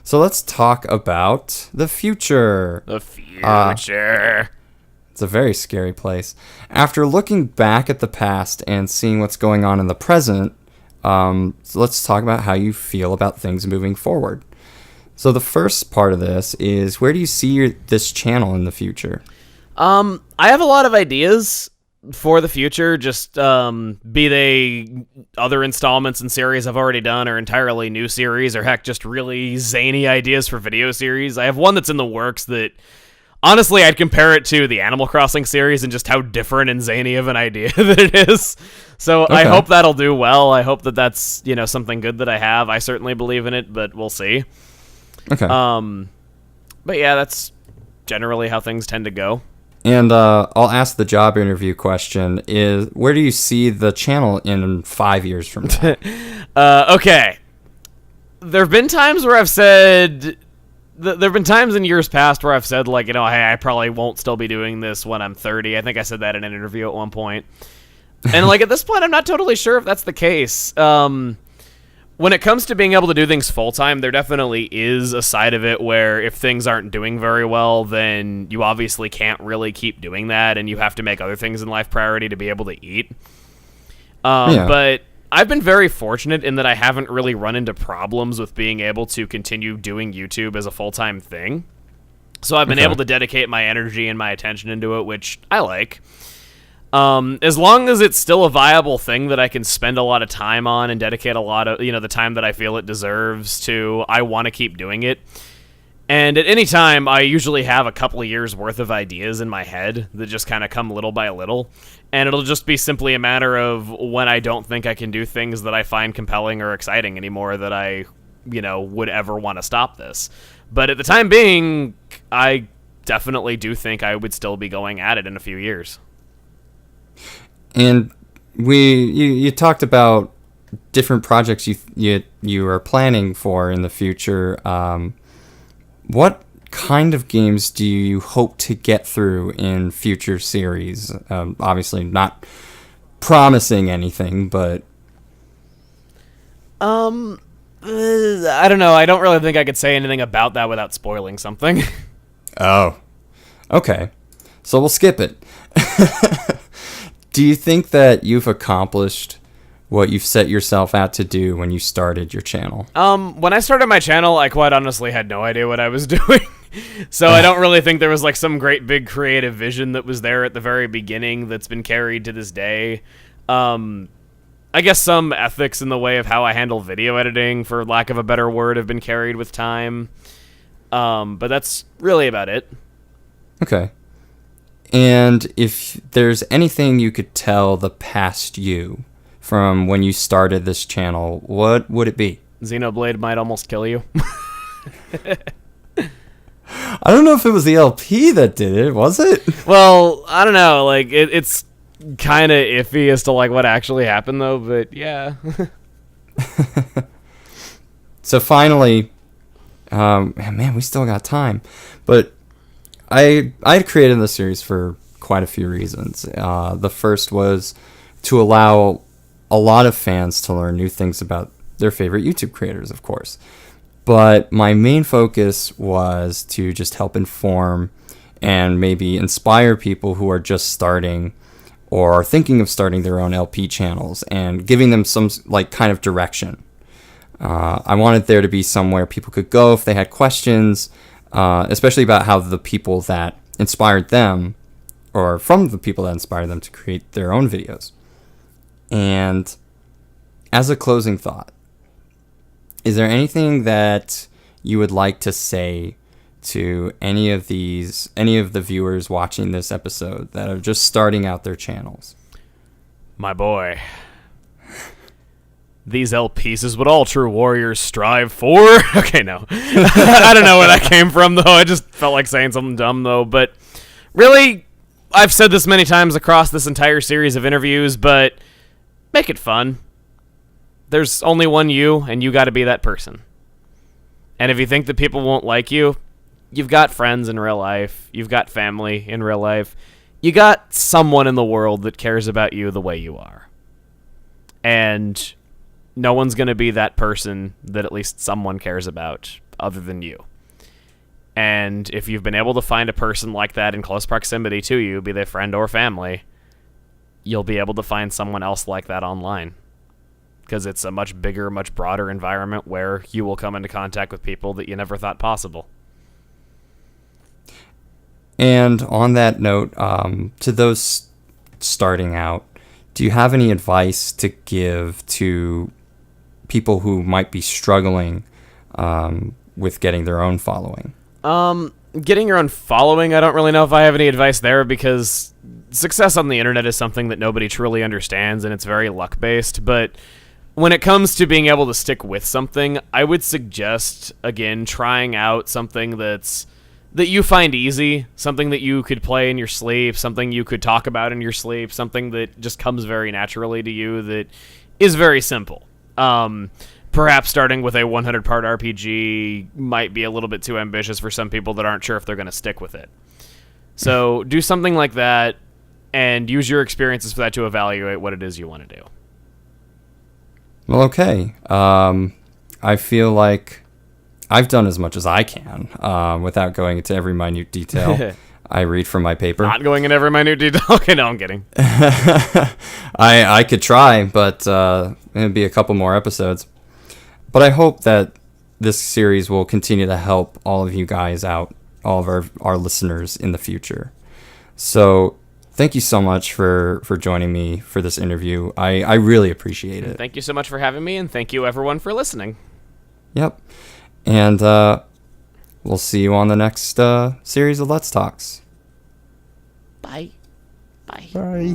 So let's talk about the future. The future. It's a very scary place. After looking back at the past and seeing what's going on in the present, so let's talk about how you feel about things moving forward. So the first part of this is, where do you see this channel in the future? I have a lot of ideas for the future, just be they other installments in series I've already done, or entirely new series, or heck, just really zany ideas for video series. I have one that's in the works that, honestly, I'd compare it to the Animal Crossing series and just how different and zany of an idea that it is. So I hope that'll do well. I hope that that's, something good that I have. I certainly believe in it, but we'll see. Okay. But yeah, that's generally how things tend to go. And I'll ask the job interview question, is where do you see the channel in 5 years from now? Okay. There have been times where I've said... There have been times in years past where I've said, like, hey, I probably won't still be doing this when I'm 30. I think I said that in an interview at one point. And, like, at this point, I'm not totally sure if that's the case. When it comes to being able to do things full-time, there definitely is a side of it where if things aren't doing very well, then you obviously can't really keep doing that, and you have to make other things in life priority to be able to eat. But I've been very fortunate in that I haven't really run into problems with being able to continue doing YouTube as a full-time thing. So I've been able to dedicate my energy and my attention into it, which I like. As long as it's still a viable thing that I can spend a lot of time on and dedicate a lot of, the time that I feel it deserves to, I want to keep doing it. And at any time, I usually have a couple of years worth of ideas in my head that just kind of come little by little. And it'll just be simply a matter of when I don't think I can do things that I find compelling or exciting anymore that I, would ever want to stop this. But at the time being, I definitely do think I would still be going at it in a few years. And you talked about different projects you are planning for in the future. What kind of games do you hope to get through in future series? Obviously not promising anything, but I don't know. I don't really think I could say anything about that without spoiling something. Oh, okay. So we'll skip it. Do you think that you've accomplished what you've set yourself out to do when you started your channel? When I started my channel, I quite honestly had no idea what I was doing. So I don't really think there was like some great big creative vision that was there at the very beginning that's been carried to this day. I guess some ethics in the way of how I handle video editing, for lack of a better word, have been carried with time. But that's really about it. Okay. And if there's anything you could tell the past you from when you started this channel, what would it be? Xenoblade might almost kill you. I don't know if it was the LP that did it, was it? Well, I don't know. Like, it's kind of iffy as to like what actually happened, though. But yeah. So finally, man, we still got time. But I had created this series for quite a few reasons. The first was to allow a lot of fans to learn new things about their favorite YouTube creators, of course. But my main focus was to just help inform and maybe inspire people who are just starting or are thinking of starting their own LP channels and giving them some like kind of direction. I wanted there to be somewhere people could go if they had questions, especially about how the people that inspired them, or from the people that inspired them to create their own videos. And as a closing thought, is there anything that you would like to say to any of the viewers watching this episode that are just starting out their channels? My boy, these LPs is what all true warriors strive for. Okay, no. I don't know where that came from, though. I just felt like saying something dumb, though. But really, I've said this many times across this entire series of interviews, but make it fun. There's only one you, and you got to be that person. And if you think that people won't like you, you've got friends in real life. You've got family in real life. You got someone in the world that cares about you the way you are. And no one's going to be that person that at least someone cares about other than you. And if you've been able to find a person like that in close proximity to you, be they friend or family, you'll be able to find someone else like that online. Because it's a much bigger, much broader environment where you will come into contact with people that you never thought possible. And on that note, to those starting out, do you have any advice to give to people who might be struggling with getting their own following? Getting your own following, I don't really know if I have any advice there, because success on the internet is something that nobody truly understands, and it's very luck-based. But when it comes to being able to stick with something, I would suggest, again, trying out something that you find easy, something that you could play in your sleep, something you could talk about in your sleep, something that just comes very naturally to you that is very simple. Perhaps starting with a 100-part RPG might be a little bit too ambitious for some people that aren't sure if they're going to stick with it. So do something like that and use your experiences for that to evaluate what it is you want to do. Well, okay. I feel like I've done as much as I can without going into every minute detail. I read from my paper. Not going in every minute detail. Okay, no, I'm kidding. I could try, but it'd be a couple more episodes. But I hope that this series will continue to help all of you guys out, all of our listeners in the future. So thank you so much for joining me for this interview. I really appreciate it. Thank you so much for having me, and thank you everyone for listening. Yep. And we'll see you on the next series of Let's Talks. Bye. Bye. Bye.